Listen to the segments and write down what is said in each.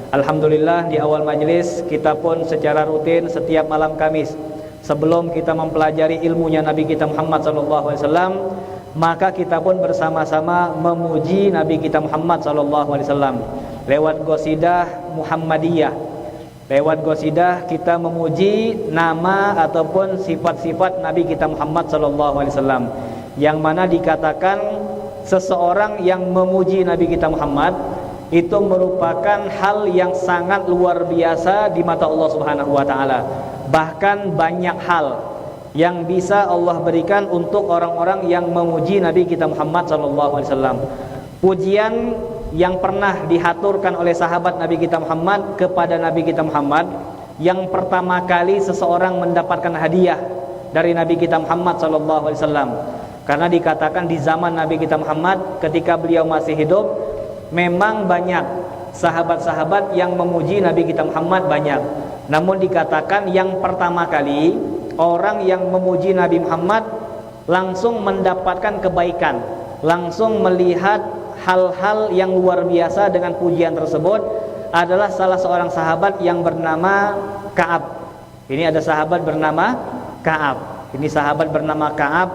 Alhamdulillah di awal majelis kita pun secara rutin setiap malam Kamis sebelum kita mempelajari ilmunya Nabi kita Muhammad SAW, maka kita pun bersama-sama memuji Nabi kita Muhammad SAW lewat qasidah Muhammadiyah. Lewat qasidah kita memuji nama ataupun sifat-sifat Nabi kita Muhammad SAW, yang mana dikatakan seseorang yang memuji Nabi kita Muhammad itu merupakan hal yang sangat luar biasa di mata Allah Subhanahu wa taala. Bahkan banyak hal yang bisa Allah berikan untuk orang-orang yang memuji Nabi kita Muhammad SAW. Pujian yang pernah dihaturkan oleh sahabat Nabi kita Muhammad kepada Nabi kita Muhammad, yang pertama kali seseorang mendapatkan hadiah dari Nabi kita Muhammad SAW. Karena dikatakan di zaman Nabi kita Muhammad ketika beliau masih hidup, memang banyak sahabat-sahabat yang memuji Nabi kita Muhammad, banyak. Namun dikatakan yang pertama kali orang yang memuji Nabi Muhammad langsung mendapatkan kebaikan, langsung melihat hal-hal yang luar biasa dengan pujian tersebut adalah salah seorang sahabat yang bernama Ka'ab. Ini ada sahabat bernama Ka'ab. Ini sahabat bernama Ka'ab.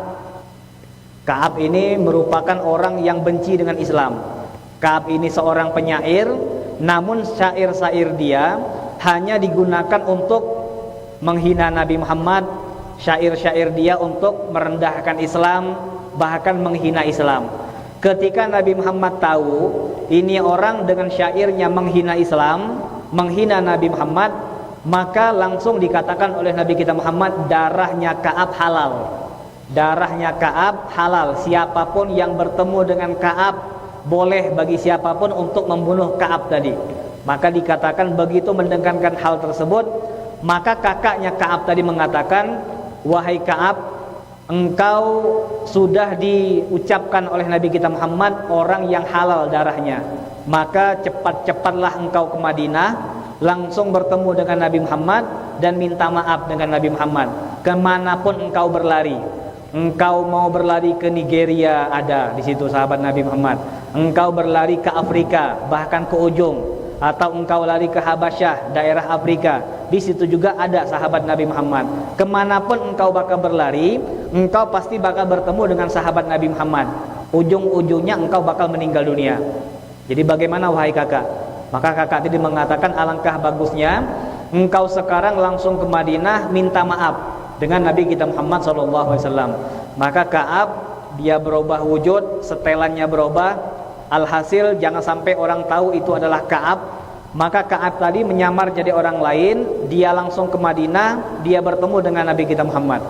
Ka'ab ini merupakan orang yang benci dengan Islam. Ka'ab ini seorang penyair, namun syair-syair dia hanya digunakan untuk menghina Nabi Muhammad. Syair-syair dia untuk merendahkan Islam, bahkan menghina Islam. Ketika Nabi Muhammad tahu ini orang dengan syairnya menghina Islam, menghina Nabi Muhammad, maka langsung dikatakan oleh Nabi kita Muhammad, darahnya Ka'ab halal. Darahnya Ka'ab halal. Siapapun yang bertemu dengan Ka'ab, boleh bagi siapapun untuk membunuh Ka'ab tadi. Maka dikatakan begitu mendengarkan hal tersebut, maka kakaknya Ka'ab tadi mengatakan, wahai Ka'ab, engkau sudah diucapkan oleh Nabi kita Muhammad orang yang halal darahnya, maka cepat-cepatlah engkau ke Madinah, langsung bertemu dengan Nabi Muhammad dan minta maaf dengan Nabi Muhammad. Kemanapun engkau berlari, engkau mau berlari ke Nigeria, ada di situ sahabat Nabi Muhammad. Engkau berlari ke Afrika, bahkan ke ujung, atau engkau lari ke Habasyah, daerah Afrika, di situ juga ada sahabat Nabi Muhammad. Kemanapun engkau bakal berlari, engkau pasti bakal bertemu dengan sahabat Nabi Muhammad. Ujung-ujungnya engkau bakal meninggal dunia. Jadi bagaimana wahai kakak? Maka kakak tadi mengatakan, alangkah bagusnya engkau sekarang langsung ke Madinah minta maaf dengan Nabi kita Muhammad SAW. Maka Ka'ab dia berubah wujud, setelannya berubah. Alhasil jangan sampai orang tahu itu adalah Ka'ab. Maka Ka'ab tadi menyamar jadi orang lain. Dia langsung ke Madinah, dia bertemu dengan Nabi kita Muhammad.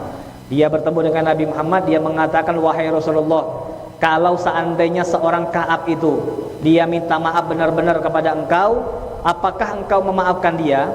Dia bertemu dengan Nabi Muhammad, dia mengatakan, wahai Rasulullah, kalau seandainya seorang Ka'ab itu dia minta maaf benar-benar kepada engkau, apakah engkau memaafkan dia?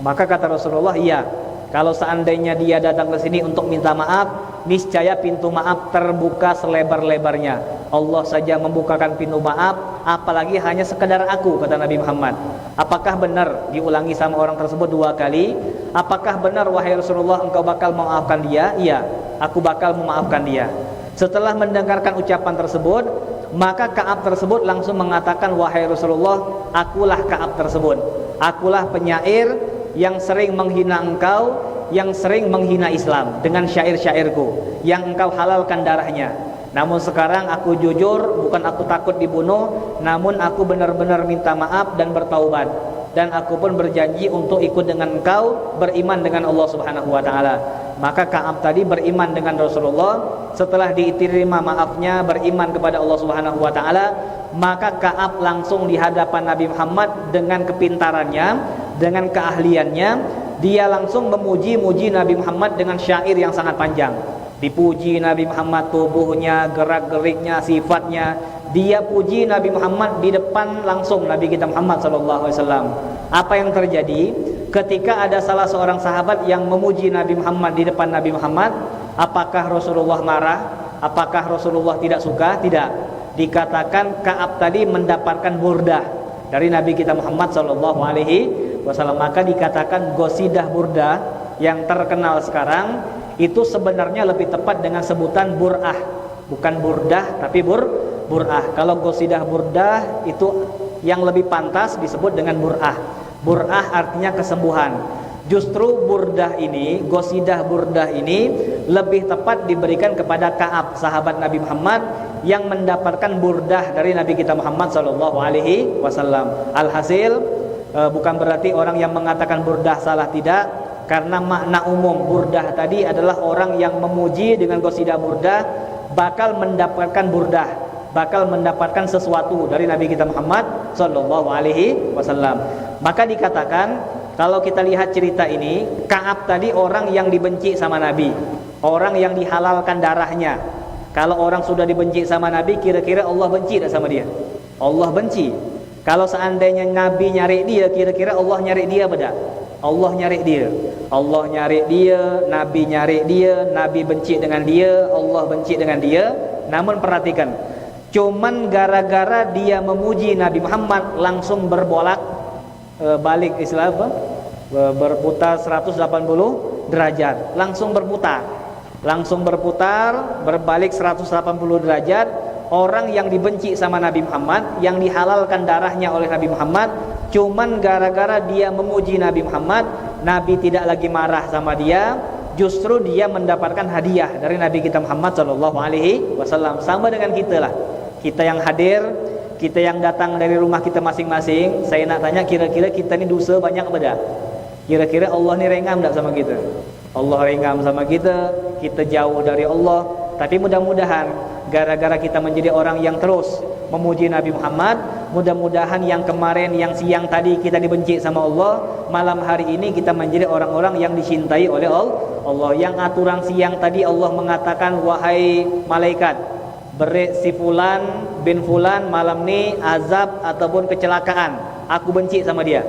Maka kata Rasulullah, iya. Kalau seandainya dia datang ke sini untuk minta maaf, niscaya pintu maaf terbuka selebar-lebarnya. Allah saja membukakan pintu maaf, apalagi hanya sekedar aku, kata Nabi Muhammad. Apakah benar? Diulangi sama orang tersebut 2 kali. Apakah benar wahai Rasulullah engkau bakal memaafkan dia? Iya, aku bakal memaafkan dia. Setelah mendengarkan ucapan tersebut, maka Ka'ab tersebut langsung mengatakan, wahai Rasulullah, akulah Ka'ab tersebut. Akulah penyair yang sering menghina engkau, yang sering menghina Islam dengan syair-syairku, yang engkau halalkan darahnya. Namun sekarang aku jujur, bukan aku takut dibunuh, namun aku benar-benar minta maaf dan bertaubat. Dan aku pun berjanji untuk ikut dengan engkau, beriman dengan Allah Subhanahu wa taala. Maka Ka'ab tadi beriman dengan Rasulullah. Setelah diterima maafnya, beriman kepada Allah Subhanahu wa taala, maka Ka'ab langsung di hadapan Nabi Muhammad dengan kepintarannya, dengan keahliannya, dia langsung memuji-muji Nabi Muhammad dengan syair yang sangat panjang. Dipuji Nabi Muhammad, tubuhnya, gerak-geriknya, sifatnya. Dia puji Nabi Muhammad di depan langsung Nabi kita Muhammad SAW. Apa yang terjadi ketika ada salah seorang sahabat yang memuji Nabi Muhammad di depan Nabi Muhammad? Apakah Rasulullah marah? Apakah Rasulullah tidak suka? Tidak. Dikatakan Ka'ab tadi mendapatkan burdah dari Nabi kita Muhammad SAW. Maka dikatakan qasidah burdah yang terkenal sekarang itu sebenarnya lebih tepat dengan sebutan bur'ah, bukan burdah tapi bur'ah. Kalau qasidah burdah itu yang lebih pantas disebut dengan bur'ah. Bur'ah artinya kesembuhan. Justru burdah ini, gosidah burdah ini lebih tepat diberikan kepada Ka'ab, sahabat Nabi Muhammad yang mendapatkan burdah dari Nabi kita Muhammad sallallahu alaihi wasallam. Alhasil bukan berarti orang yang mengatakan burdah salah, tidak, karena makna umum burdah tadi adalah orang yang memuji dengan gosidah burdah bakal mendapatkan burdah, bakal mendapatkan sesuatu dari Nabi kita Muhammad sallallahu alaihi wasallam. Maka dikatakan, kalau kita lihat cerita ini, Ka'ab tadi orang yang dibenci sama Nabi, orang yang dihalalkan darahnya. Kalau orang sudah dibenci sama Nabi, kira-kira Allah benci tak sama dia? Allah benci. Kalau seandainya Nabi nyari dia, kira-kira Allah nyari dia apa tak? Allah nyari dia. Allah nyari dia, Nabi nyari dia, Nabi benci dengan dia, Allah benci dengan dia. Namun perhatikan, cuman gara-gara dia memuji Nabi Muhammad langsung berbolak balik, istilah apa? Berputar 180 derajat, langsung berputar, berbalik 180 derajat. Orang yang dibenci sama Nabi Muhammad, yang dihalalkan darahnya oleh Nabi Muhammad, cuman gara-gara dia memuji Nabi Muhammad, Nabi tidak lagi marah sama dia, justru dia mendapatkan hadiah dari Nabi kita Muhammad sallallahu alaihi wasallam. Sama dengan kita lah, kita yang hadir, kita yang datang dari rumah kita masing-masing. Saya nak tanya, kira-kira kita ni dosa banyak apa dah? Kira-kira Allah ni rengam tak sama kita? Allah rengam sama kita, kita jauh dari Allah. Tapi mudah-mudahan gara-gara kita menjadi orang yang terus memuji Nabi Muhammad, mudah-mudahan yang kemarin, yang siang tadi kita dibenci sama Allah, malam hari ini kita menjadi orang-orang yang dicintai oleh Allah. Yang aturan siang tadi Allah mengatakan, wahai malaikat, beri si fulan bin fulan malam ni azab ataupun kecelakaan, aku benci sama dia.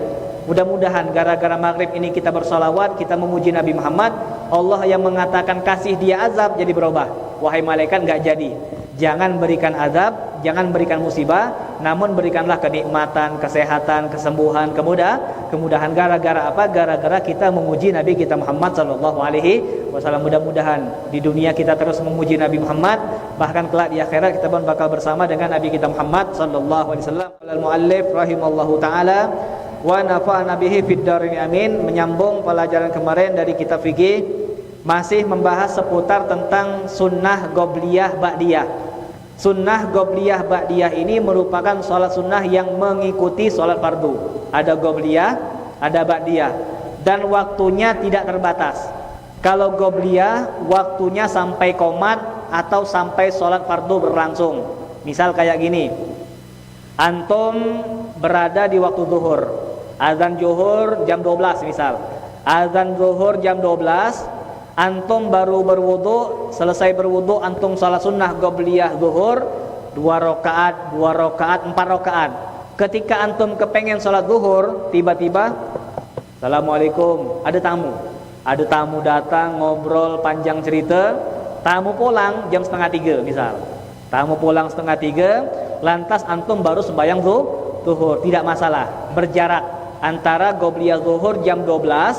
Mudah-mudahan gara-gara maghrib ini kita bersolawat, kita memuji Nabi Muhammad, Allah yang mengatakan kasih dia azab jadi berubah. Wahai malaikat, enggak jadi. Jangan berikan azab, jangan berikan musibah, namun berikanlah kenikmatan, kesehatan, kesembuhan, kemudahan. Gara-gara apa? Gara-gara kita memuji Nabi kita Muhammad sallallahu alaihi wasallam. Mudah-mudahan di dunia kita terus memuji Nabi Muhammad, bahkan kelak di akhirat kita pun bakal bersama dengan Nabi kita Muhammad sallallahu alaihi wasallam. Al-muallif rahimallahu taala wa nafa'ana bihi fid dharain amin. Menyambung pelajaran kemarin dari kitab fikih, masih membahas seputar tentang sunnah qobliyah ba'diyah. Sunnah qobliyah ba'diyah ini merupakan sholat sunnah yang mengikuti sholat fardu. Ada qobliyah, ada ba'diyah, dan waktunya tidak terbatas. Kalau qobliyah waktunya sampai qomat atau sampai sholat fardu berlangsung. Misal kayak gini, antum berada di waktu zuhur, azan zuhur jam 12 misal, azan zuhur jam 12, antum baru berwudu, selesai berwudu antum salat sunnah qobliyah zuhur 2 rakaat, 4 rakaat. Ketika antum kepengen salat zuhur, tiba-tiba assalamualaikum, ada tamu datang, ngobrol panjang cerita, tamu pulang jam 2:30 misal, tamu pulang 2:30, lantas antum baru sembahyang zuhur. Tidak masalah, berjarak antara qobliyah zuhur jam 12,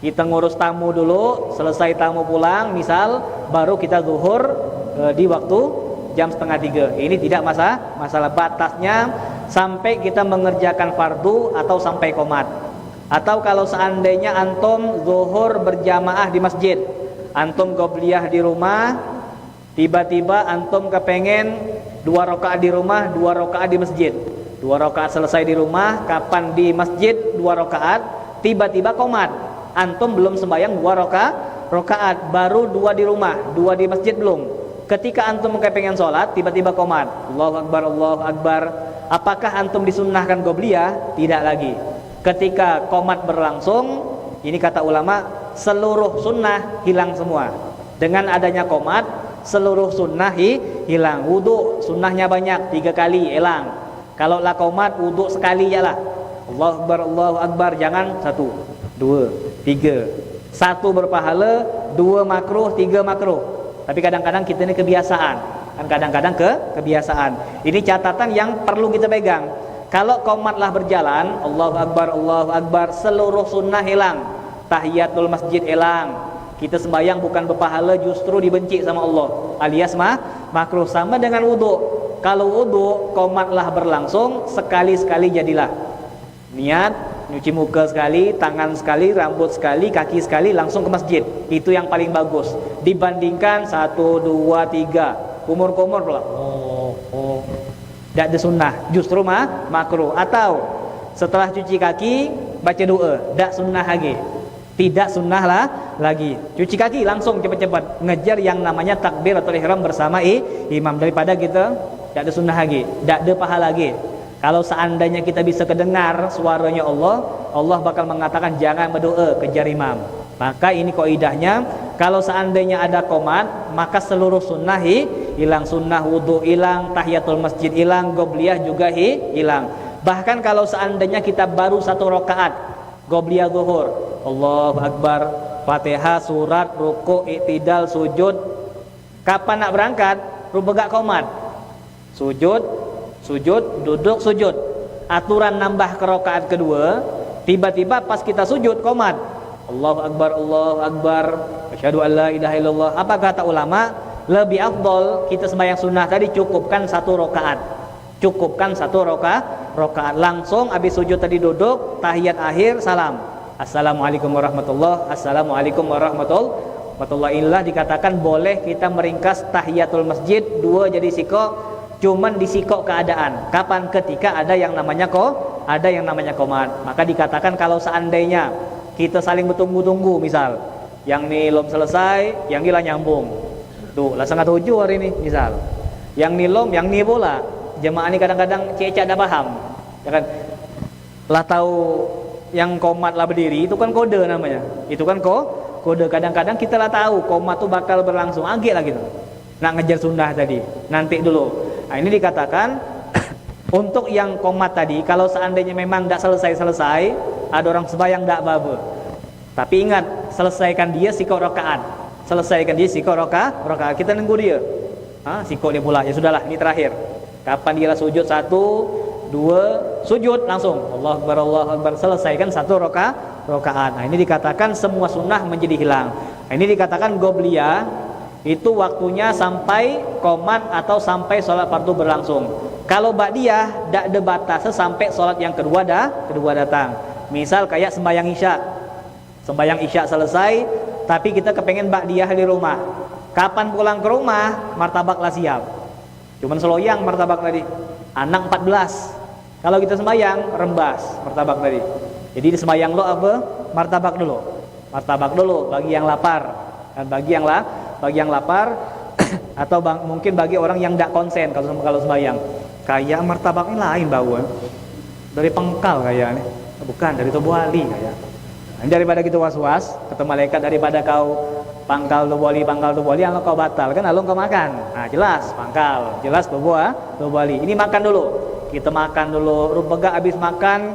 kita ngurus tamu dulu, selesai tamu pulang misal, baru kita zuhur di waktu jam 2:30. Ini tidak masalah, batasnya sampai kita mengerjakan fardu atau sampai qomat. Atau kalau seandainya antum zuhur berjamaah di masjid, antum qobliyah di rumah, tiba-tiba antum kepengen 2 rakaat di rumah, 2 rakaat di masjid. 2 rakaat selesai di rumah, kapan di masjid 2 rakaat, tiba-tiba qomat. Antum belum sembahyang 2 rakaat, baru 2 di rumah, 2 di masjid belum. Ketika antum kepengen sholat, tiba-tiba qomat, Allahu Akbar, Allahu Akbar. Apakah antum disunnahkan qobliyah? Tidak lagi. Ketika qomat berlangsung, ini kata ulama, seluruh sunnah hilang semua. Dengan adanya qomat, seluruh sunnah hilang. Wudu sunnahnya banyak, 3 kali hilang. Kalau lah qomat, wudu sekali ya lah. Allahu Akbar, Allahu Akbar. Jangan 1, 2, 3, 1 berpahala, 2 makruh, 3 makruh. Tapi kadang-kadang kita ini kebiasaan, kan kadang-kadang kebiasaan. Ini catatan yang perlu kita pegang. Kalau qomatlah berjalan, Allahu Akbar, Allahu Akbar, seluruh sunnah hilang. Tahiyatul masjid hilang. Kita sembahyang bukan berpahala, justru dibenci sama Allah, alias makruh. Sama dengan wudu. kalau wudu qomatlah berlangsung sekali-sekali jadilah. Niat nyuci muka sekali, tangan sekali, rambut sekali, kaki sekali, langsung ke masjid. Itu yang paling bagus dibandingkan 1, 2, 3 kumur-kumur pula. Tidak ada sunnah, justru makruh. Atau setelah cuci kaki baca doa, tidak sunnah lagi. Tidak sunnah lah lagi. Cuci kaki langsung cepat-cepat ngejar yang namanya takbir atau ihram bersama imam, daripada kita tidak ada sunnah lagi, tidak ada pahala lagi. Kalau seandainya kita bisa kedengar suaranya Allah, Allah bakal mengatakan jangan berdoa kejar imam. Maka ini kaidahnya, kalau seandainya ada qomat, maka seluruh sunnah hilang, sunnah wudu hilang, tahiyatul masjid hilang, qobliyah juga hilang. Bahkan kalau seandainya kita baru 1 rakaat qobliyah zuhur, Allahu Akbar, Fatihah, surat, ruku', i'tidal, sujud, kapan nak berangkat? Rubegak qomat. Sujud, duduk, sujud. Aturan nambah ke rakaat kedua, tiba-tiba pas kita sujud qomat. Allahu Akbar, asyhadu an la ilaha illallah. Apa kata ulama? Lebih afdol kita sembahyang sunnah tadi cukupkan 1 rakaat. Cukupkan 1 rakaat. Langsung habis sujud tadi duduk, tahiyat akhir, salam. Assalamualaikum warahmatullahi. Assalamualaikum warahmatullahi. Inilah dikatakan boleh kita meringkas tahiyatul masjid 2 jadi sikok. Cuman disikok keadaan. Kapan? Ketika ada yang namanya qomat. Maka dikatakan kalau seandainya kita saling bertunggu-tunggu, misal yang ni belum selesai, yang ni lah nyambung. Tuh, lah 6:30 hari ini misal. Yang ni belum, yang ni pula. Jemaah ni kadang-kadang cecak dah paham. Ya kan? Lah tahu yang qomat lah berdiri, itu kan kode namanya. Itu kan kode. Kadang-kadang kita lah tahu qomat tu bakal berlangsung, agak lah gitu. Nak ngejar sunnah tadi. Nanti dulu. Nah, ini dikatakan untuk yang qomat tadi, kalau seandainya memang tidak selesai, ada orang sembahyang tidak apa-apa. Tapi ingat, selesaikan dia sikok rakaat. Kita nunggu dia. Sikok dia pula. Ya sudahlah, ini terakhir. Kapan dia lah sujud 1, 2, sujud langsung. Allahu Akbar, selesaikan 1 rakaat. Nah, ini dikatakan semua sunnah menjadi hilang. Nah, ini dikatakan qobliyah. Itu waktunya sampai qomat atau sampai sholat fardu berlangsung. Kalau ba'diyah tidak ada batas sampai sholat yang kedua datang. Misal kayak sembahyang isya selesai, tapi kita kepengen ba'diyah di rumah. Kapan pulang ke rumah? Martabaklah siap. Cuman seloyang martabak tadi. Anak 14. Kalau kita sembahyang rembas martabak tadi. Jadi sembahyang lo apa? Martabak dulu bagi yang lapar. Dan bagi yang lapar atau mungkin bagi orang yang tidak konsen kalau sembahyang, kayak martabaknya lain bau dari pengkal kayaknya, bukan dari Tobu Ali kayak. Nah, daripada kita was-was kata malaikat, daripada kau pangkal Tobu Ali alo kau batal kan, alo kau makan. Nah jelas pangkal, jelas Tobu Ali. Ini makan dulu, kita makan dulu. Rupega habis makan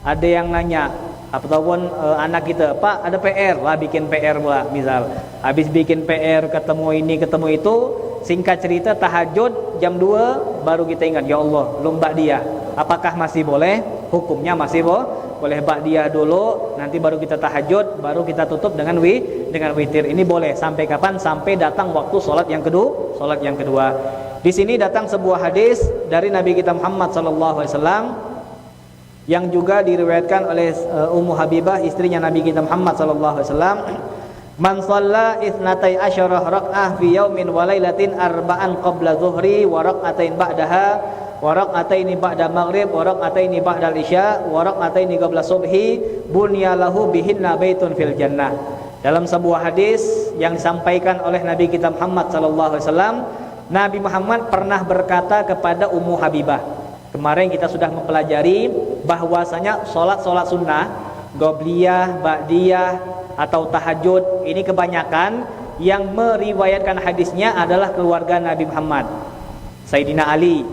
ada yang nanya, ataupun anak kita, Pak ada PR lah, bikin PR pula. Misal habis bikin PR, ketemu ini ketemu itu, singkat cerita tahajud jam 2 baru kita ingat, ya Allah belum ba'diyah. Apakah masih boleh? Hukumnya masih boleh ba'diyah dulu, nanti baru kita tahajud, baru kita tutup dengan witir. Ini boleh sampai kapan? Sampai datang waktu sholat yang kedua. Di sini datang sebuah hadis dari Nabi kita Muhammad SAW yang juga diriwayatkan oleh Ummu Habibah, istrinya Nabi kita Muhammad sallallahu alaihi wasallam. Man shalla 12 rakaah fi yaumin wa lailatin arba'an qabla zuhri wa rak'atain ba'daha wa rak'ataini ba'da maghrib wa rak'ataini ba'da isya wa rak'ataini qabla subhi bunya lahu bihinna baitun fil jannah. Dalam sebuah hadis yang disampaikan oleh Nabi kita Muhammad sallallahu alaihi wasallam, Nabi Muhammad pernah berkata kepada Ummu Habibah. Kemarin kita sudah mempelajari bahwasanya sholat sunnah, qobliyah, ba'diyah atau tahajud, ini kebanyakan yang meriwayatkan hadisnya adalah keluarga Nabi Muhammad. Sayyidina Ali,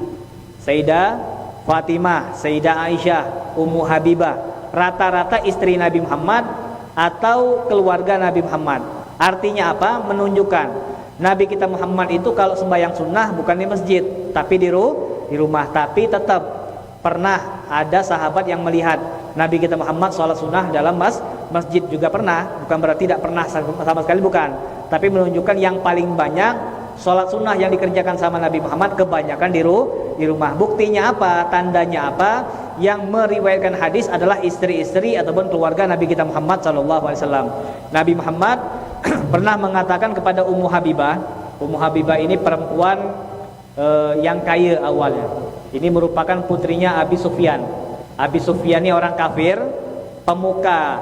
Sayyidah Fatimah, Sayyidah Aisyah, Ummu Habibah, rata-rata istri Nabi Muhammad atau keluarga Nabi Muhammad. Artinya apa? Menunjukkan Nabi kita Muhammad itu kalau sembahyang sunnah bukan di masjid, tapi di rumah. Tapi tetap pernah ada sahabat yang melihat Nabi kita Muhammad sholat sunnah dalam masjid juga pernah. Bukan berarti tidak pernah sama sekali, bukan. Tapi menunjukkan yang paling banyak sholat sunnah yang dikerjakan sama Nabi Muhammad kebanyakan di rumah. Buktinya apa? Tandanya apa? Yang meriwayatkan hadis adalah istri-istri ataupun keluarga Nabi kita Muhammad SAW. Nabi Muhammad pernah mengatakan kepada Ummu Habibah. Ummu Habibah ini perempuan yang kaya awalnya. Ini merupakan putrinya Abi Sufyan. Abi Sufyan ini orang kafir, pemuka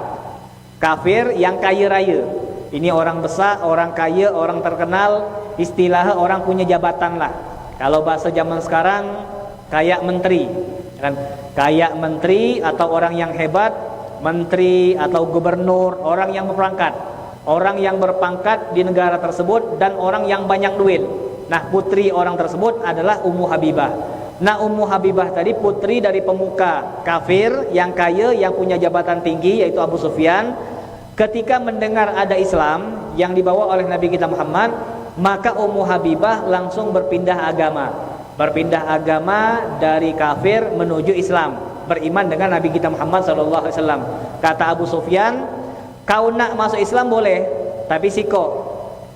kafir yang kaya raya. Ini orang besar, orang kaya, orang terkenal, istilahnya orang punya jabatan lah. Kalau bahasa zaman sekarang kayak menteri, kan? Kayak menteri atau orang yang hebat, menteri atau gubernur, orang yang berpangkat, orang yang berpangkat di negara tersebut dan orang yang banyak duit. Nah, putri orang tersebut adalah Ummu Habibah. Nah, Ummu Habibah tadi putri dari pemuka kafir yang kaya, yang punya jabatan tinggi, yaitu Abu Sufyan. Ketika mendengar ada Islam yang dibawa oleh Nabi kita Muhammad, maka Ummu Habibah langsung berpindah agama. Berpindah agama dari kafir menuju Islam, beriman dengan Nabi kita Muhammad SAW. Kata Abu Sufyan, kau nak masuk Islam boleh, tapi siko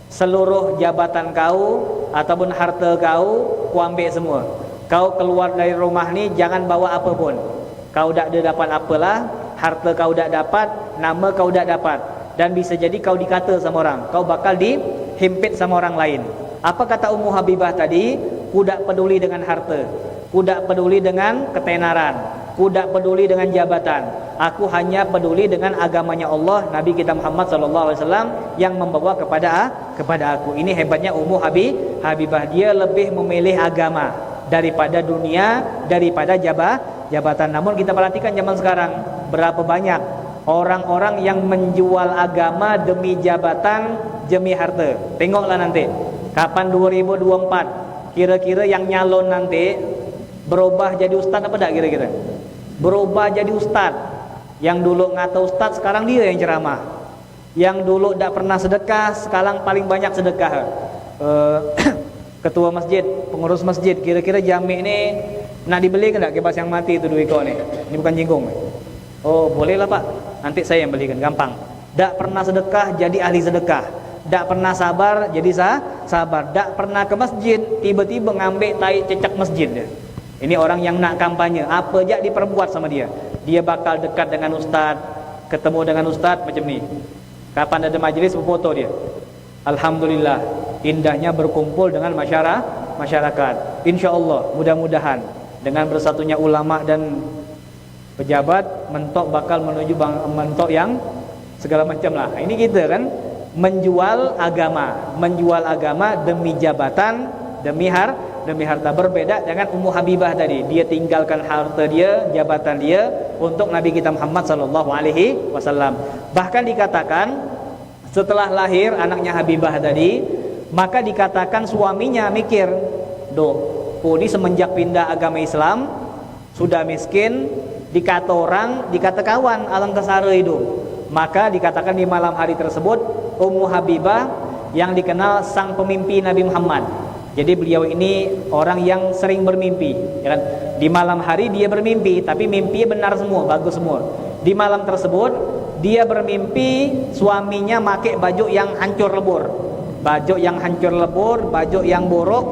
seluruh jabatan kau ataupun harta kau ambil semua. Kau keluar dari rumah ni jangan bawa apa pun. Kau tak ada dapat apalah, harta kau tak dapat, nama kau tak dapat, dan bisa jadi kau dikata sama orang, kau bakal dihimpit sama orang lain. Apa kata Ummu Habibah tadi? Ku tak peduli dengan harta, ku tak peduli dengan ketenaran, ku tak peduli dengan jabatan. Aku hanya peduli dengan agamanya Allah, Nabi kita Muhammad SAW yang membawa kepada aku. Ini hebatnya Ummu Habibah. Dia lebih memilih agama daripada dunia, daripada jabatan. Namun kita perhatikan zaman sekarang, berapa banyak orang-orang yang menjual agama demi jabatan, demi harta. Tengoklah nanti kapan 2024 kira-kira yang nyalon nanti berubah jadi ustaz apa tak kira-kira? Berubah jadi ustaz. Yang dulu ngata ustaz, sekarang dia yang ceramah. Yang dulu tak pernah sedekah, sekarang paling banyak sedekah. Ketua masjid, pengurus masjid, kira-kira jami ini nak dibeli ke tak kebas yang mati itu duit kau ni? Ini bukan jinggung. Oh, bolehlah Pak, nanti saya yang belikan, gampang. Tak pernah sedekah jadi ahli sedekah, tak pernah sabar jadi sabar, tak pernah ke masjid tiba-tiba ngambil tai cecak masjid dia. Ini orang yang nak kampanye, apa aja diperbuat sama dia. Dia bakal dekat dengan ustaz, ketemu dengan ustaz macam ni. Kapan ada majlis berfoto dia. Alhamdulillah, indahnya berkumpul dengan masyarakat. InsyaAllah, mudah-mudahan dengan bersatunya ulama dan pejabat, mentok bakal menuju mentok yang segala macam lah. Ini kita kan menjual agama demi jabatan, demi harta. Berbeda dengan Ummu Habibah tadi. Dia tinggalkan harta dia, jabatan dia untuk Nabi kita Muhammad SAW. Bahkan dikatakan setelah lahir anaknya Habibah tadi, maka dikatakan suaminya mikir, ini semenjak pindah agama Islam sudah miskin, dikata orang, dikata kawan, alang kesara hidup. Maka dikatakan di malam hari tersebut Ummu Habibah yang dikenal sang pemimpi Nabi Muhammad. Jadi beliau ini orang yang sering bermimpi, ya kan? Di malam hari dia bermimpi, tapi mimpinya benar semua, bagus semua. Di malam tersebut dia bermimpi suaminya pakai baju yang hancur lebur, baju yang borok.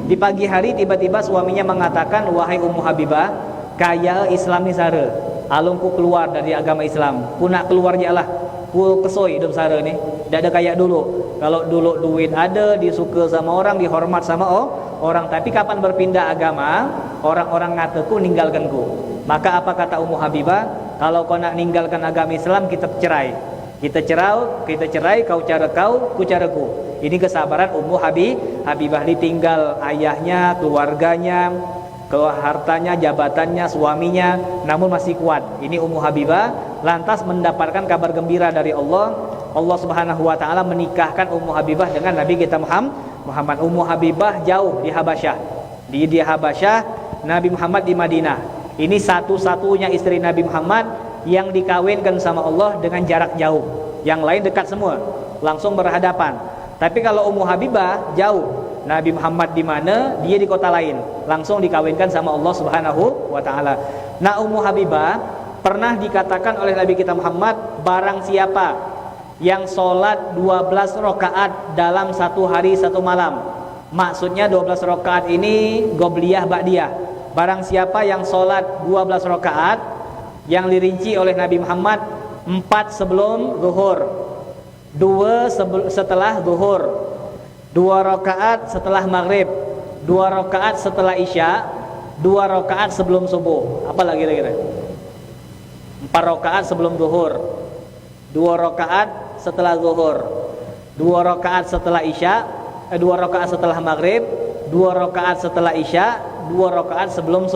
Di pagi hari tiba-tiba suaminya mengatakan, wahai Ummu Habibah, kaya Islam ni sara, alungku keluar dari agama Islam, ku nak keluar je lah, ku kesoi hidup sara ni, tak ada kayak dulu. Kalau dulu duit ada, disuka sama orang, dihormat sama orang, tapi kapan berpindah agama, orang-orang ngataku ninggalkanku. Maka apa kata Ummu Habibah? Kalau kau nak ninggalkan agama Islam, kita cerai. Kita cerai, kau cara kau, ku caraku. Ini kesabaran Ummu Habibah. Ditinggal ayahnya, keluarganya, hartanya, jabatannya, suaminya, namun masih kuat. Ini Ummu Habibah lantas mendapatkan kabar gembira dari Allah. Allah Subhanahu wa taala menikahkan Ummu Habibah dengan Nabi kita Muhammad. Ummu Habibah jauh di Habasyah. Di Habasyah, Nabi Muhammad di Madinah. Ini satu-satunya istri Nabi Muhammad yang dikawinkan sama Allah dengan jarak jauh. Yang lain dekat semua, langsung berhadapan. Tapi kalau Ummu Habibah jauh, Nabi Muhammad di mana, dia di kota lain, langsung dikawinkan sama Allah Subhanahu wa taala. Nah, Ummu Habibah pernah dikatakan oleh Nabi kita Muhammad, barang siapa yang sholat 12 rakaat dalam satu hari satu malam, Maksudnya 12 rakaat ini Qobliyah Ba'diyah. Barang siapa yang sholat 12 rakaat yang dirinci oleh Nabi Muhammad, 4 sebelum zuhur, 2 setelah zuhur, 2 rakaat setelah maghrib, 2 rakaat setelah isya, 2 rakaat sebelum subuh. Apa lagi kira-kira? 4 rakaat sebelum zuhur, 2 rakaat setelah zuhur, 2 rakaat setelah isya, 2 rakaat setelah maghrib, 2 rakaat setelah isya, 2 rakaat sebelum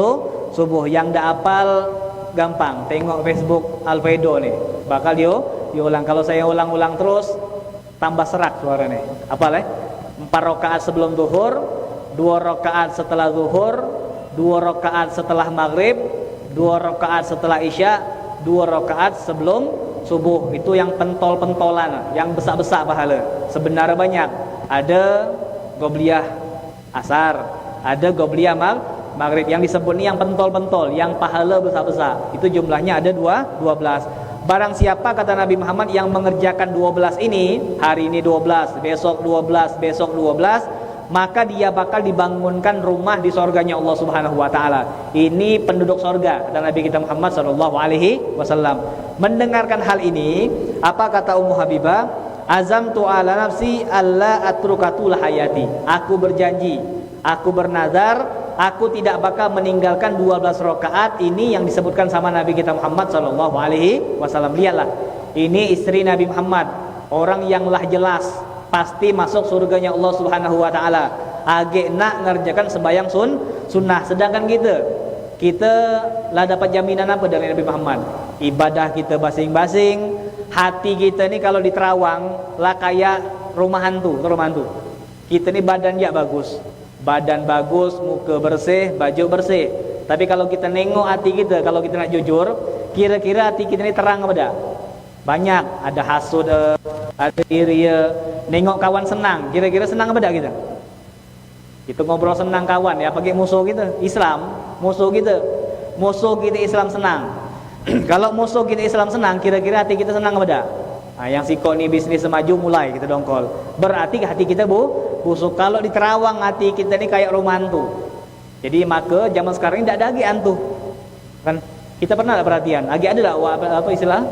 subuh. Yang ndak hafal gampang, tengok Facebook Alfredo nih, bakal diulang. Kalau saya ulang-ulang terus tambah serak suaranya. Hafal 4 rakaat sebelum zuhur, 2 rakaat setelah zuhur, 2 rakaat setelah maghrib, 2 rakaat setelah isya, 2 rakaat sebelum subuh. Itu yang pentol-pentolan, yang besar-besar pahala. Sebenarnya banyak. Ada Qobliyah asar, ada Qobliyah maghrib. Yang disebut ini yang pentol-pentol, yang pahala besar-besar. Itu jumlahnya ada 12. Barang siapa, kata Nabi Muhammad, yang mengerjakan 12 ini, hari ini 12, besok 12, besok 12, maka dia bakal dibangunkan rumah di surganya Allah Subhanahu wa taala. Ini penduduk surga, kata Nabi kita Muhammad sallallahu alaihi wasallam. Mendengarkan hal ini, apa kata Ummu Habibah? Azamtu ala nafsi alla atrukatul hayati. Aku berjanji, aku bernazar, aku tidak bakal meninggalkan 12 rakaat ini yang disebutkan sama Nabi kita Muhammad sallallahu alaihi wasallam. Lihatlah, ini istri Nabi Muhammad, orang yang lah jelas pasti masuk surganya Allah Subhanahu wa taala. Agak nak ngerjakan sembahyang sunnah. Sedangkan kita lah dapat jaminan apa dari Nabi Muhammad? Ibadah kita masing-masing. Hati kita ni kalau di Terawang lah kayak rumah hantu. Kita ni badan ya bagus, badan bagus, muka bersih, baju bersih. Tapi kalau kita nengok hati kita, kalau kita nak jujur, kira-kira hati kita ni terang apa dah? Banyak, ada hasud, ada iri. Nengok kawan senang, kira-kira senang apa dah kita? Kita ngobrol senang kawan, ya pakai musuh kita Islam, musuh kita Islam senang. Kalau musuh kita Islam senang, kira-kira hati kita senang apa dah? Yang sikok ni bisnis semaju mulai kita dongkol. Berarti hati kita busuk. Kalau di Terawang hati kita ni kayak rumah hantu. Jadi maka zaman sekarang ini tidak ada lagi hantu. Kan kita pernah tak perhatian? Lagi ada tak apa istilah?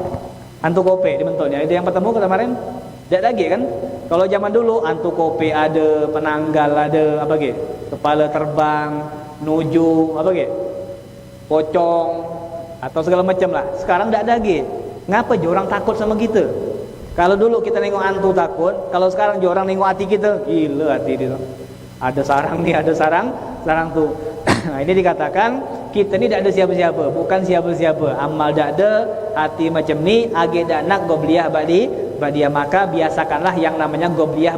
Hantu kope di Mentolnya. Itu yang bertemu kemarin. Tidak lagi kan? Kalau zaman dulu hantu kope ada, penanggal ada, apa ke? Kepala terbang, nuju, apa ke? Pocong atau segala macam lah. Sekarang tidak ada lagi. Ngapa je orang takut sama kita? Kalau dulu kita nengok hantu takut, kalau sekarang je orang nengok hati kita, gila hati dia. Ada sarang nih, ada sarang tuh. Nah, ini dikatakan kita ni tidak ada siapa-siapa, bukan siapa-siapa. Amal tak ada, hati macam ni, agak dak nak Qobliyah Ba'diyah, maka biasakanlah yang namanya Qobliyah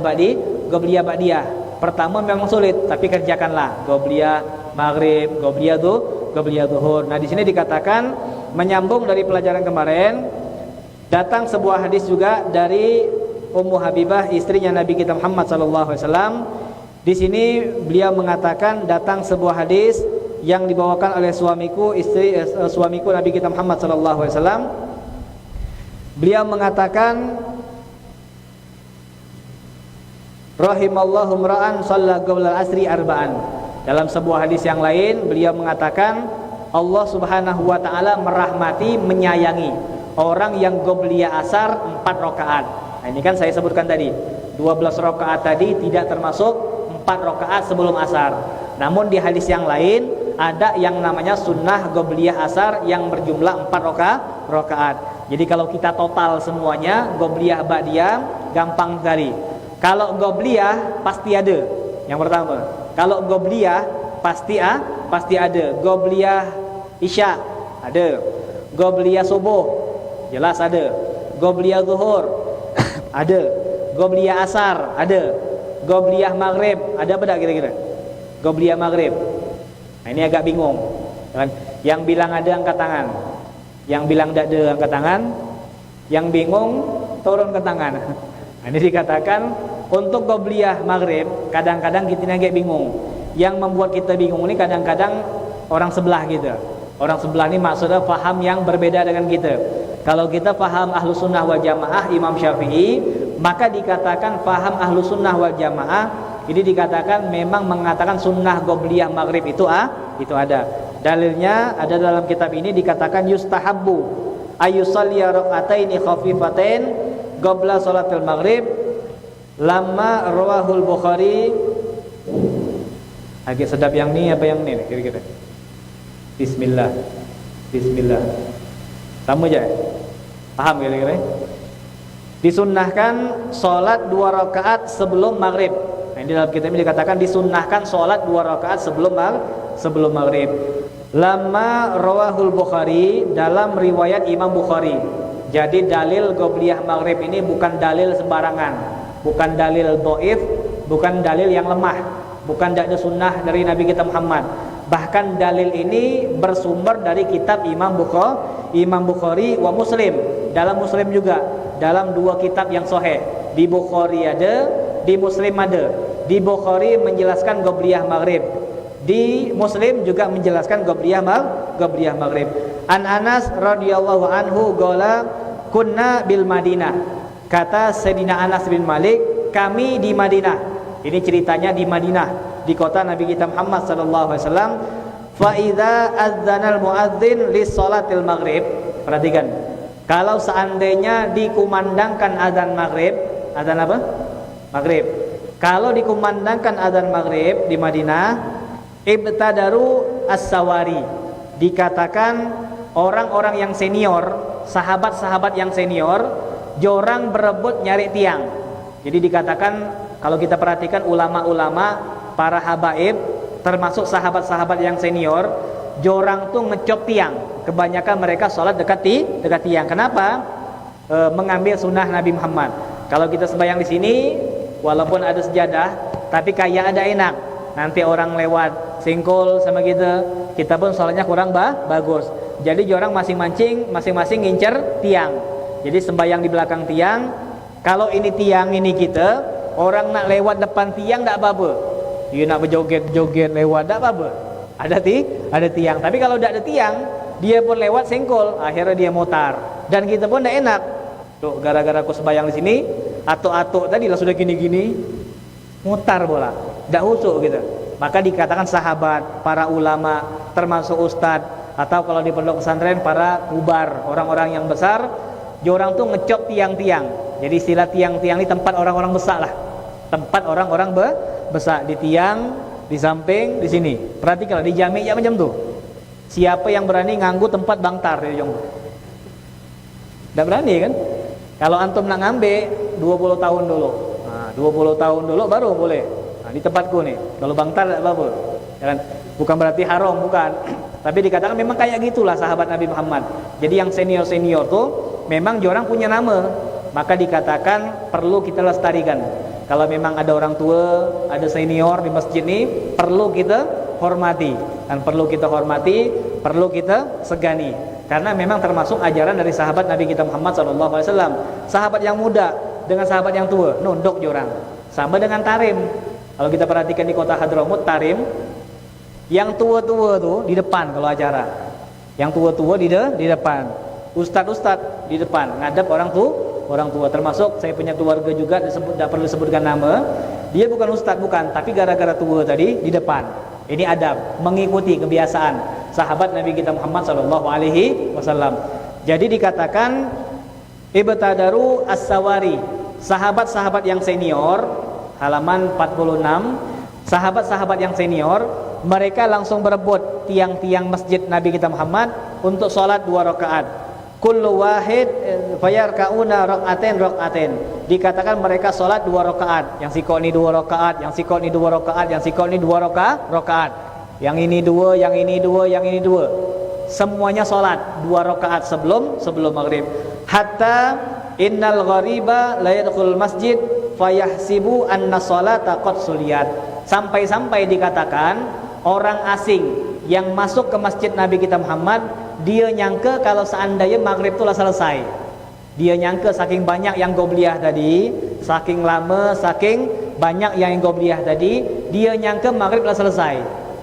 Ba'diyah. Pertama memang sulit, tapi kerjakanlah Qobliyah maghrib, Qobliyah zuhur. Nah, di sini dikatakan menyambung dari pelajaran kemarin, datang sebuah hadis juga dari Ummu Habibah, istrinya Nabi kita Muhammad sallallahu alaihi wasallam. Di sini beliau mengatakan datang sebuah hadis yang dibawakan oleh suamiku Nabi kita Muhammad sallallahu alaihi wasallam. Beliau mengatakan, rahimallahu imra'an shalla qabla al-asri arba'an. Dalam sebuah hadis yang lain beliau mengatakan Allah Subhanahu wa taala merahmati, menyayangi orang yang qobliyah asar 4 rakaat. Nah, ini kan saya sebutkan tadi 12 rakaat tadi tidak termasuk 4 rakaat sebelum asar. Namun di hadis yang lain ada yang namanya sunnah qobliyah asar yang berjumlah 4 rakaat. Jadi kalau kita total semuanya qobliyah ba'diyah gampang sekali. Kalau qobliyah pasti ada. Yang pertama, kalau qobliyah pasti ada. Qobliyah isya ada. Qobliyah subuh jelas ada. Qobliyah zuhur ada. Qobliyah asar ada. Qobliyah maghrib ada apa tak kira-kira? Qobliyah maghrib. Nah, ini agak bingung kan? Yang bilang ada angkat tangan, yang bilang tidak ada angkat tangan, yang bingung turun ke tangan. Nah, ini dikatakan untuk qobliyah maghrib kadang-kadang kita agak bingung. Yang membuat kita bingung ini kadang-kadang orang sebelah kita. Orang sebelah ini maksudnya faham yang berbeda dengan kita. Kalau kita faham ahlu sunnah wal jamaah Imam Syafi'i, maka dikatakan faham ahlu sunnah wal jamaah ini dikatakan memang mengatakan sunnah qobliyah maghrib itu ada. Dalilnya ada dalam kitab ini dikatakan yustahabbu ayyusalliya raka'ataini khafifatain qabla salatil maghrib lama rawahul Bukhari. Agak sedap yang ini apa yang ini kira-kira? Bismillah. Sama aja. Paham kira-kira? Disunnahkan sholat 2 rakaat sebelum maghrib. Nah, ini dalam kitab ini dikatakan disunnahkan sholat 2 rakaat sebelum maghrib. Lama rawahul Bukhari, dalam riwayat Imam Bukhari. Jadi dalil qobliyah maghrib ini bukan dalil sembarangan, bukan dalil dhaif, bukan dalil yang lemah, bukan dalil sunnah dari Nabi kita Muhammad. Bahkan dalil ini bersumber dari kitab Imam Bukhari wa Muslim. Dalam Muslim juga, dalam 2 kitab yang sahih. Di Bukhari ada, di Muslim ada. Di Bukhari menjelaskan qobliyah maghrib, di Muslim juga menjelaskan qobliyah maghrib. An Anas radhiyallahu anhu qala kunna bil Madinah. Kata Sayyidina Anas bin Malik, kami di Madinah. Ini ceritanya di Madinah, di kota Nabi kita Muhammad sallallahu alaihi wasallam. Fa idza adzanal muadzin lis salatil maghrib. Perhatikan, kalau seandainya dikumandangkan azan maghrib, azan apa? Maghrib. Kalau dikumandangkan azan maghrib di Madinah, ibtadaru as-sawari. Dikatakan orang-orang yang senior, sahabat-sahabat yang senior, jorang berebut nyari tiang. Jadi dikatakan kalau kita perhatikan ulama-ulama, para habaib, termasuk sahabat-sahabat yang senior, jorang tuh ngecop tiang. Kebanyakan mereka sholat dekat tiang. Kenapa? Mengambil sunnah Nabi Muhammad. Kalau kita sembahyang di sini, walaupun ada sejadah, tapi kayak ada enak. Nanti orang lewat singkul sama kita pun sholatnya kurang bagus. Jadi jorang masing-masing ngincer tiang. Jadi sembahyang di belakang tiang. Kalau ini tiang ini kita, orang nak lewat depan tiang tak apa-apa. Dia nak berjoget-joget lewat tak apa-apa. Ada tiang. Tapi kalau tak ada tiang, dia pun lewat singkul, akhirnya dia mutar. Dan kita pun tak enak. Tuh, gara-gara aku sembahyang di sini, atuk-atuk tadi lah sudah gini-gini, mutar bola. Tak husuk gitu. Maka dikatakan sahabat, para ulama, termasuk ustadz, atau kalau di pondok pesantren para kubar, orang-orang yang besar, jorang tuh ngecop tiang-tiang. Jadi istilah tiang-tiang ini tempat orang-orang besar lah. Tempat orang-orang besar di tiang, di samping, di sini. Perhatikanlah di jami ya macam tuh. Siapa yang berani nganggu tempat bangtar di jong? Tak berani kan? Kalau antum nak ngambil 20 tahun dulu. Nah, 20 tahun dulu baru boleh. Nah, di tempatku nih. Kalau bangtar tak apa-apa. Ya kan? Bukan berarti haram, bukan. Tapi dikatakan memang kayak gitulah sahabat Nabi Muhammad. Jadi yang senior-senior tuh memang jorang punya nama. Maka dikatakan perlu kita lestarikan. Kalau memang ada orang tua, ada senior di masjid ini, perlu kita hormati. Dan perlu kita hormati, perlu kita segani. Karena memang termasuk ajaran dari sahabat Nabi kita Muhammad SAW. Sahabat yang muda dengan sahabat yang tua, nunduk jorang. Sama dengan tarim. Kalau kita perhatikan di kota Hadramut, tarim, yang tua-tua tuh di depan kalau acara. Yang tua-tua di depan. Ustadz di depan, ngadep orang tua. Termasuk saya punya keluarga juga, tidak perlu disebutkan nama. Dia bukan ustadz, bukan, tapi gara-gara tua tadi di depan. Ini adab, mengikuti kebiasaan sahabat Nabi kita Muhammad SAW. Jadi dikatakan ibtadaru as-sawari, sahabat-sahabat yang senior, halaman 46. Sahabat-sahabat yang senior, mereka langsung berebut tiang-tiang masjid Nabi kita Muhammad untuk sholat 2 rakaat. Kullu wahid fayarkauna rak'atain. Dikatakan mereka sholat 2 rakaat. Yang sikok ni 2 rakaat, yang sikok ni 2 rakaat, yang sikok ni 2 rakaat. Yang ini 2, yang ini 2, yang ini 2. Semuanya sholat 2 rakaat sebelum maghrib. Hatta innal ghariba la yadkhulul masjid fayahsibu anna sholata qad suliyat. Sampai-sampai dikatakan orang asing yang masuk ke masjid Nabi kita Muhammad, dia nyangka kalau seandainya maghrib itu lah selesai. Dia nyangka saking banyak yang qobliyah tadi, saking lama, saking banyak yang qobliyah tadi, dia nyangka maghrib lah selesai.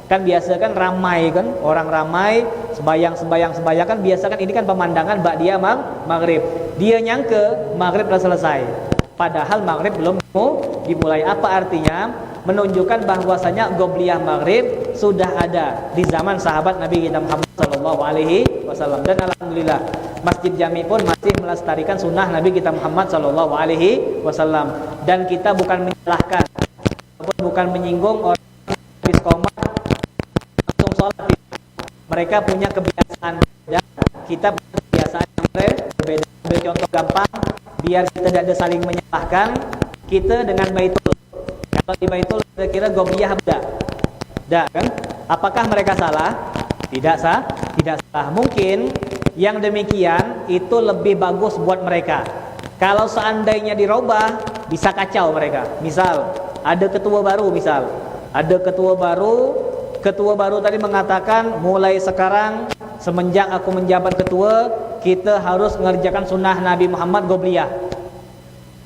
Kan biasa kan ramai kan, orang ramai sembayang kan biasa kan, ini kan pemandangan ba'diyah maghrib. Dia nyangka maghrib lah selesai. Padahal maghrib belum dimulai. Apa artinya? menunjukkan bahwasanya qobliyah maghrib sudah ada di zaman sahabat Nabi kita Muhammad sallallahu alaihi wasallam, dan alhamdulillah Masjid Jami pun masih melestarikan sunnah Nabi kita Muhammad sallallahu alaihi wasallam. Dan kita bukan menyalahkan, bukan menyinggung orang habis qomat langsung sholat. Mereka punya kebiasaan beda, kita punya kebiasaan yang berbeda. Ambil contoh gampang biar kita tidak ada saling menyalahkan. Kita dengan Baitul, kalau di Baitul kira-kira qobliyah ada kan? Apakah mereka salah? Tidak salah. Mungkin yang demikian itu lebih bagus buat mereka. Kalau seandainya dirubah, bisa kacau mereka. Misal ada ketua baru, ketua baru tadi mengatakan mulai sekarang semenjak aku menjabat ketua, kita harus mengerjakan sunnah Nabi Muhammad qobliyah.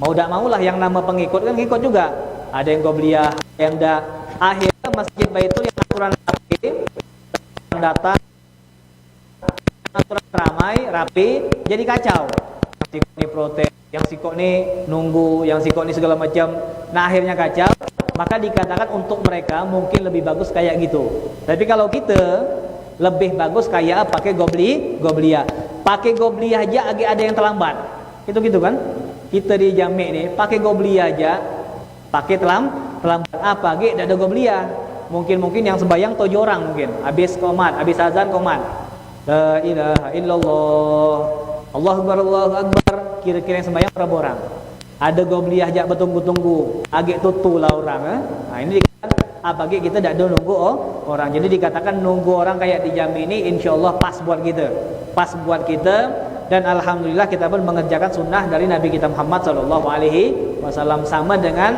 Mau tak maulah yang nama pengikut kan ngikut juga. Ada yang qobliyah, yang dah. Akhirnya Masjid Baitul yang aturan rapi, yang datang aturan rapi, jadi kacau. Si kok ni protes, yang si kok ni nunggu, yang si kok ni segala macam. Nah akhirnya kacau. Maka dikatakan untuk mereka mungkin lebih bagus kayak gitu. Tapi kalau kita lebih bagus kayak pakai qobliyah. Pakai qobliyah aja agak ada yang terlambat. Itu gitu kan? Kita di Jami ni pakai qobliyah aja, pakai terlambat apa? Agak ada qobliyah. Mungkin yang sembahyang 7 orang mungkin. Habis qomat, habis azan qomat. La ilaha illallah. Allahu akbar. Kira-kira yang sembahyang berapa orang? Ada qobliyah aja bertunggu-tunggu, agak tutu lah orang. Nah ini dikatakan apalagi kita tidak ada nunggu orang. Jadi dikatakan nunggu orang kayak di Jami ini insyaallah pas buat kita, dan alhamdulillah kita pun mengerjakan sunnah dari Nabi kita Muhammad sallallahu alaihi wasallam, sama dengan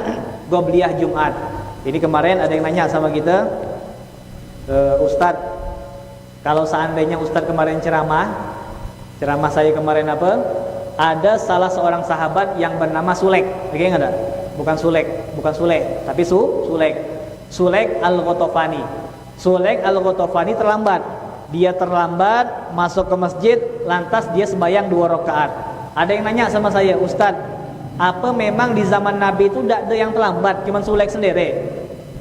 qobliyah Jumat. Ini kemarin ada yang nanya sama kita, Ustadz, kalau seandainya Ustadz kemarin ceramah saya kemarin apa? Ada salah seorang sahabat yang bernama Sulek. Oke enggak ada? Bukan Sulek, tapi Sulek. Sulek Al-Ghatafani. Sulek Al-Ghatafani terlambat. Dia terlambat masuk ke masjid, lantas dia sembahyang 2 rakaat. Ada yang nanya sama saya, Ustadz, apa memang di zaman Nabi itu tidak ada yang terlambat, cuma Sulek sendiri?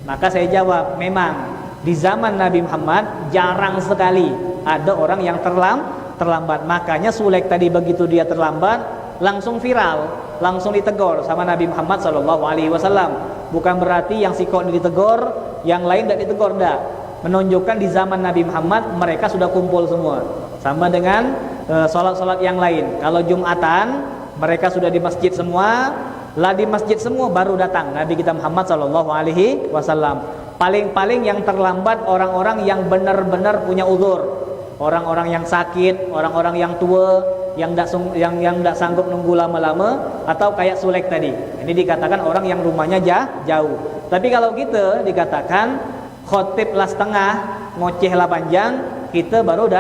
Maka saya jawab, memang di zaman Nabi Muhammad jarang sekali ada orang yang terlambat. Makanya Sulek tadi begitu dia terlambat langsung viral, langsung ditegur sama Nabi Muhammad sallallahu alaihi wasallam. Bukan berarti yang sikok ditegur, yang lain tidak ditegur, dah. Menunjukkan di zaman Nabi Muhammad mereka sudah kumpul semua. Sama dengan salat-salat yang lain. Kalau Jumatan mereka sudah di masjid semua, lah di masjid semua baru datang Nabi kita Muhammad sallallahu alaihi wasallam. Paling-paling yang terlambat orang-orang yang benar-benar punya uzur. Orang-orang yang sakit, orang-orang yang tua, yang tidak sanggup nunggu lama-lama, atau kayak Sulek tadi. Ini dikatakan orang yang rumahnya jauh. Tapi kalau kita dikatakan khotib lah setengah, ngoceh lah panjang, kita baru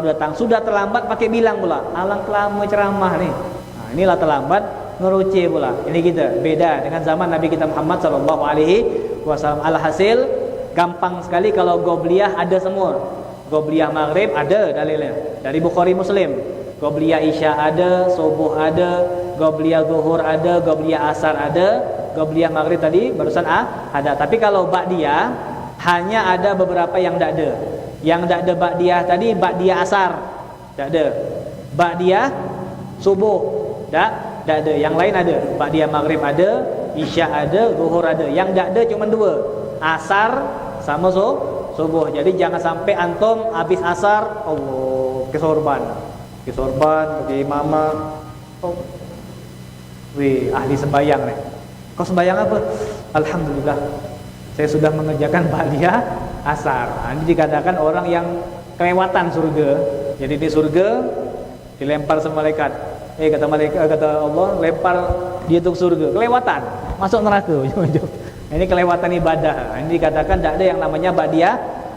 datang. Sudah terlambat pakai bilang pula, alang lama ceramah nih. Nah, inilah terlambat ngeruceh pula. Ini kita beda dengan zaman Nabi kita Muhammad sallallahu alaihi wasallam. Alhasil gampang sekali kalau qobliyah ada semua. Qobliyah maghrib ada dalilnya dari Bukhari Muslim. Qobliyah isya ada, subuh ada, qobliyah zuhur ada, qobliyah asar ada, qobliyah maghrib tadi barusan ada. Tapi kalau ba'diyah hanya ada beberapa yang tidak ada. Yang tidak ada ba'diyah tadi ba'diyah asar tidak ada. Ba'diyah subuh tidak ada. Yang lain ada. Ba'diyah maghrib ada, isya ada, zuhur ada. Yang tidak ada cuma 2. Asar sama subuh. Jadi jangan sampai antum habis asar Allah kesorban bagi mama. Oh. Wih, ahli sembahyang nih. Kau sembahyang apa? Alhamdulillah, saya sudah mengerjakan ba'diyah asar. Nah, ini dikatakan orang yang kelewatan surga. Jadi di surga dilempar sama malaikat. Kata Allah, lempar dia untuk surga. Kelewatan, masuk neraka. Ini kelewatan ibadah. Ini dikatakan tidak ada yang namanya ba'diyah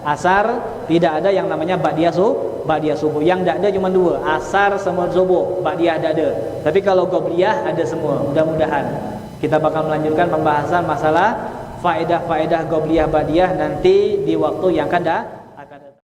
asar, tidak ada yang namanya ba'diyah subuh. Yang tidak ada cuma 2, asar sama subuh. Ba'diyah tidak ada. Tapi kalau qobliyah ada semua. Mudah-mudahan kita bakal melanjutkan pembahasan masalah faedah-faedah qobliyah ba'diyah nanti di waktu yang akan datang.